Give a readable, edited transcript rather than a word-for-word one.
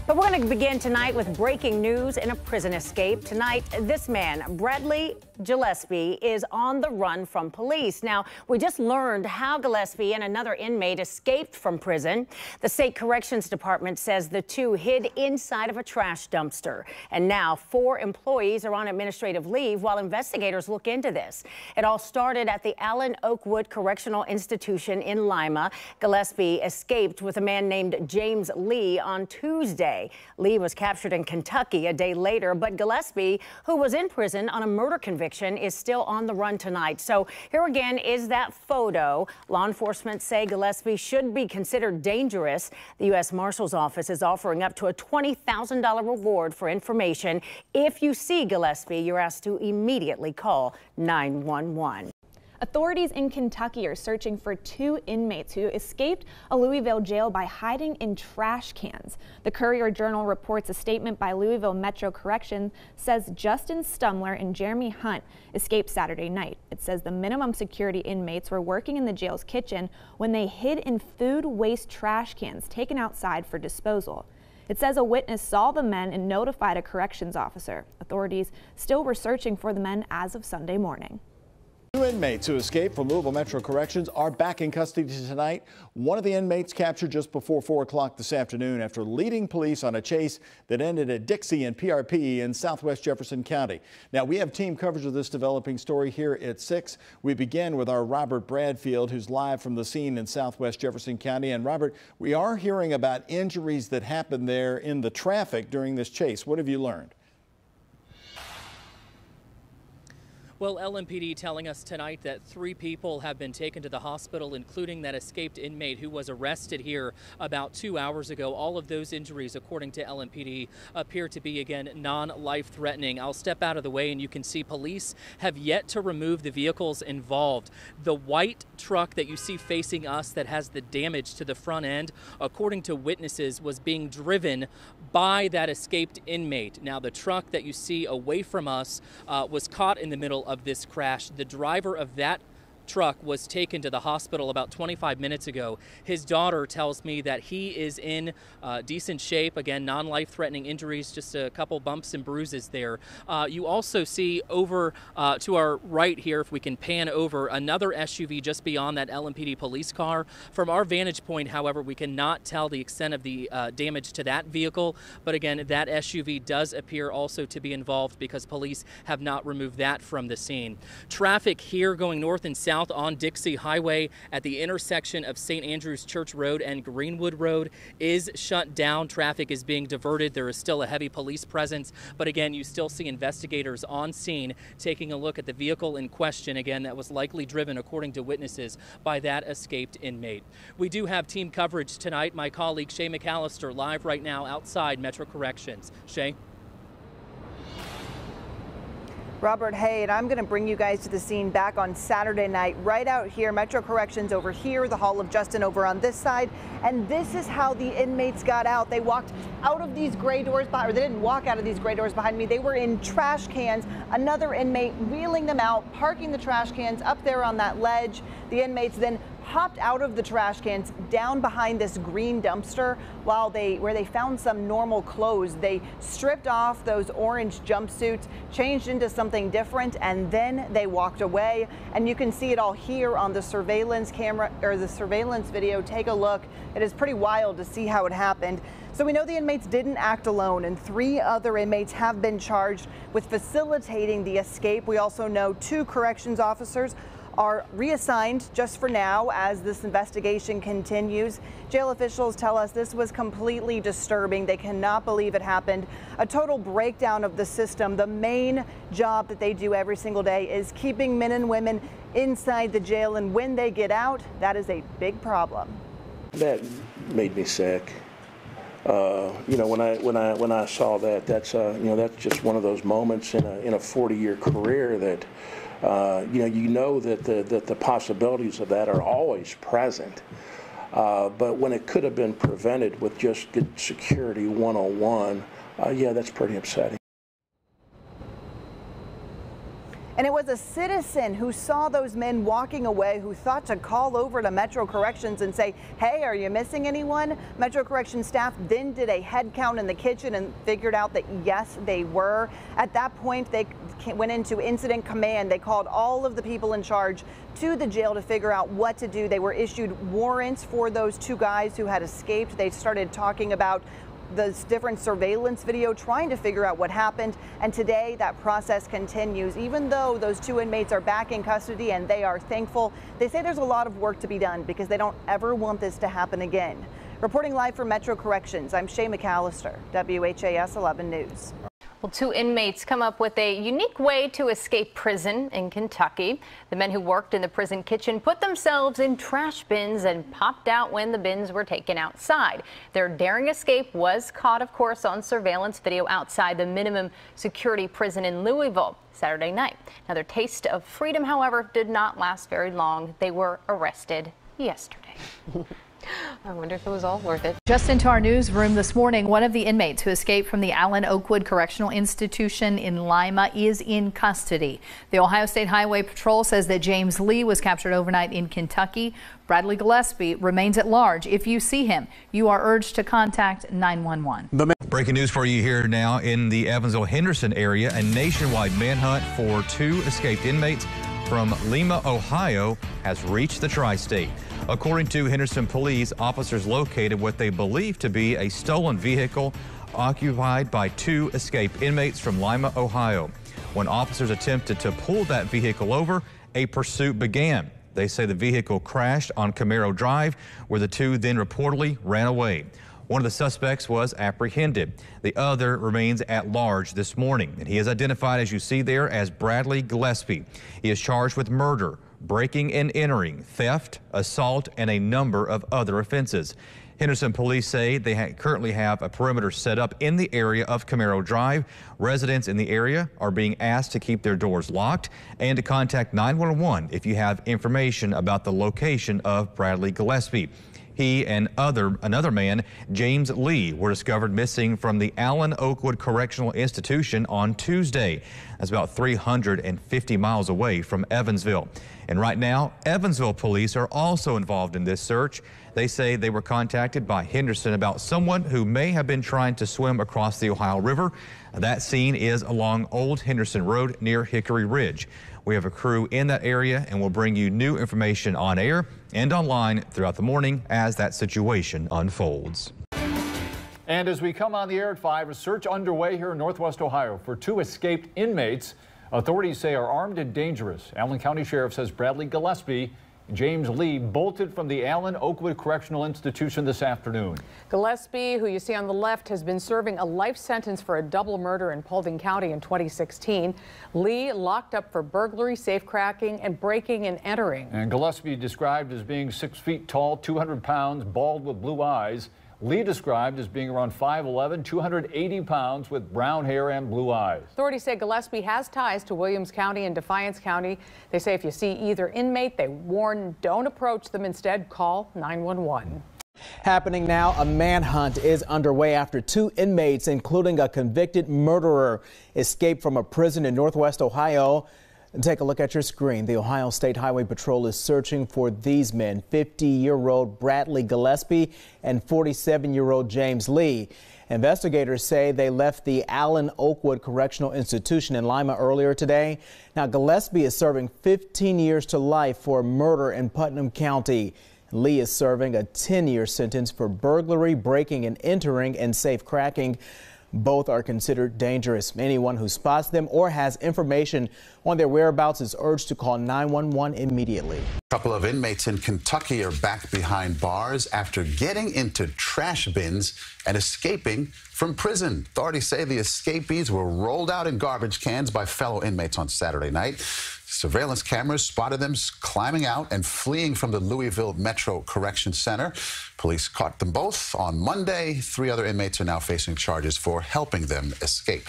But we're going to begin tonight with breaking news in a prison escape. Tonight, this man, Bradley Gillespie, is on the run from police. Now, we just learned how Gillespie and another inmate escaped from prison. The State Corrections Department says the two hid inside of a trash dumpster. And now 4 employees are on administrative leave while investigators look into this. It all started at the Allen Oakwood Correctional Institution in Lima. Gillespie escaped with a man named James Lee on Tuesday. Lee was captured in Kentucky a day later, but Gillespie, who was in prison on a murder conviction, is still on the run tonight. So here again is that photo. Law enforcement say Gillespie should be considered dangerous. The U.S. Marshal's Office is offering up to a $20,000 reward for information. If you see Gillespie, you're asked to immediately call 911. Authorities in Kentucky are searching for 2 inmates who escaped a Louisville jail by hiding in trash cans. The Courier-Journal reports a statement by Louisville Metro Correction says Justin Stumler and Jeremy Hunt escaped Saturday night. It says the minimum security inmates were working in the jail's kitchen when they hid in food waste trash cans taken outside for disposal. It says a witness saw the men and notified a corrections officer. Authorities still were searching for the men as of Sunday morning. 2 inmates who escaped from Louisville Metro Corrections are back in custody tonight. One of the inmates captured just before 4 o'clock this afternoon after leading police on a chase that ended at Dixie and PRP in southwest Jefferson County. Now, we have team coverage of this developing story here at 6. We begin with our Robert Bradfield, who's live from the scene in southwest Jefferson County. And Robert, we are hearing about injuries that happened there in the traffic during this chase. What have you learned? Well, LMPD telling us tonight that 3 people have been taken to the hospital, including that escaped inmate who was arrested here about 2 hours ago. All of those injuries, according to LMPD, appear to be, again, non-life-threatening. I'll step out of the way and you can see police have yet to remove the vehicles involved. The white truck that you see facing us that has the damage to the front end, according to witnesses, was being driven by that escaped inmate. Now, the truck that you see away from us was caught in the middle of this crash. The driver of that truck was taken to the hospital about 25 minutes ago. His daughter tells me that he is in decent shape. Again, non-life-threatening injuries, just a couple bumps and bruises there. You also see over to our right here, if we can pan over, another SUV just beyond that LMPD police car. From our vantage point, however, we cannot tell the extent of the damage to that vehicle. But again, that SUV does appear also to be involved because police have not removed that from the scene. Traffic here going north and south on Dixie Highway at the intersection of St. Andrews Church Road and Greenwood Road is shut down. Traffic is being diverted. There is still a heavy police presence, but again, you still see investigators on scene taking a look at the vehicle in question, again, that was likely driven, according to witnesses, by that escaped inmate. We do have team coverage tonight. My colleague Shay McAllister live right now outside Metro Corrections. Shay? Robert, hey, and I'm going to bring you guys to the scene back on Saturday night, right out here, Metro Corrections over here, the Hall of Justin over on this side. And this is how the inmates got out. They walked out of these gray doors, or they didn't walk out of these gray doors behind me. They were in trash cans. Another inmate wheeling them out, parking the trash cans up there on that ledge. The inmates then hopped out of the trash cans down behind this green dumpster where they found some normal clothes. They stripped off those orange jumpsuits, changed into something different, and then they walked away. And you can see it all here on the surveillance camera, or the surveillance video. Take a look. It is pretty wild to see how it happened. So we know the inmates didn't act alone, and 3 other inmates have been charged with facilitating the escape. We also know 2 corrections officers are reassigned just for now as this investigation continues. Jail officials tell us this was completely disturbing. They cannot believe it happened. A total breakdown of the system. The main job that they do every single day is keeping men and women inside the jail, and when they get out, that is a big problem. That made me sick. You know, when I saw that, that's that's just one of those moments in a 40-year career that you know that the possibilities of that are always present. But when it could have been prevented with just good security 101, yeah, that's pretty upsetting. And it was a citizen who saw those men walking away who thought to call over to Metro Corrections and say, hey, are you missing anyone? Metro Corrections staff then did a head count in the kitchen and figured out that yes, they were. At that point, they went into incident command. They called all of the people in charge to the jail to figure out what to do. They were issued warrants for those two guys who had escaped. They started talking about the different surveillance video, trying to figure out what happened. And today that process continues. Even though those two inmates are back in custody and they are thankful, they say there's a lot of work to be done because they don't ever want this to happen again. Reporting live from Metro Corrections, I'm Shay McAllister, WHAS 11 News. Well, two inmates come up with a unique way to escape prison in Kentucky. The men who worked in the prison kitchen put themselves in trash bins and popped out when the bins were taken outside. Their daring escape was caught, of course, on surveillance video outside the minimum security prison in Louisville Saturday night. Now, their taste of freedom, however, did not last very long. They were arrested yesterday. I wonder if it was all worth it. Just into our newsroom this morning, one of the inmates who escaped from the Allen Oakwood Correctional Institution in Lima is in custody. The Ohio State Highway Patrol says that James Lee was captured overnight in Kentucky. Bradley Gillespie remains at large. If you see him, you are urged to contact 911. Breaking news for you here now in the Evansville-Henderson area. A nationwide manhunt for two escaped inmates from Lima, Ohio has reached the tri-state. According to Henderson police, officers located what they believe to be a stolen vehicle occupied by two escaped inmates from Lima, Ohio. When officers attempted to pull that vehicle over, a pursuit began. They say the vehicle crashed on Camaro Drive, where the two then reportedly ran away. One of the suspects was apprehended. The other remains at large this morning, and he is identified, as you see there, as Bradley Gillespie. He is charged with murder, breaking and entering, theft, assault, and a number of other offenses. Henderson police say they currently have a perimeter set up in the area of Camaro Drive. Residents in the area are being asked to keep their doors locked and to contact 911 if you have information about the location of Bradley Gillespie. He and another man, James Lee, were discovered missing from the Allen Oakwood Correctional Institution on Tuesday. That's about 350 miles away from Evansville. And right now, Evansville police are also involved in this search. They say they were contacted by Henderson about someone who may have been trying to swim across the Ohio River. That scene is along Old Henderson Road near Hickory Ridge. We have a crew in that area and will bring you new information on air and online throughout the morning as that situation unfolds. And as we come on the air at 5, a search underway here in Northwest Ohio for two escaped inmates authorities say are armed and dangerous. Allen County Sheriff says Bradley Gillespie and James Lee bolted from the Allen Oakwood Correctional Institution this afternoon. Gillespie, who you see on the left, has been serving a life sentence for a double murder in Paulding County in 2016. Lee locked up for burglary, safecracking, and breaking and entering. And Gillespie described as being 6 feet tall, 200 pounds, bald with blue eyes. Lee described as being around 5'11", 280 pounds with brown hair and blue eyes. Authorities say Gillespie has ties to Williams County and Defiance County. They say if you see either inmate, they warn don't approach them. Instead, call 911. Happening now, a manhunt is underway after two inmates, including a convicted murderer, escaped from a prison in Northwest Ohio. Take a look at your screen. The Ohio State Highway Patrol is searching for these men, 50-year-old Bradley Gillespie and 47-year-old James Lee. Investigators say they left the Allen Oakwood Correctional Institution in Lima earlier today. Now, Gillespie is serving 15 years to life for murder in Putnam County. Lee is serving a 10-year sentence for burglary, breaking and entering, and safecracking. Both are considered dangerous. Anyone who spots them or has information on their whereabouts is urged to call 911 immediately. A couple of inmates in Kentucky are back behind bars after getting into trash bins and escaping from prison. Authorities say the escapees were rolled out in garbage cans by fellow inmates on Saturday night. Surveillance cameras spotted them climbing out and fleeing from the Louisville Metro Correction Center. Police caught them both on Monday. 3 other inmates are now facing charges for helping them escape.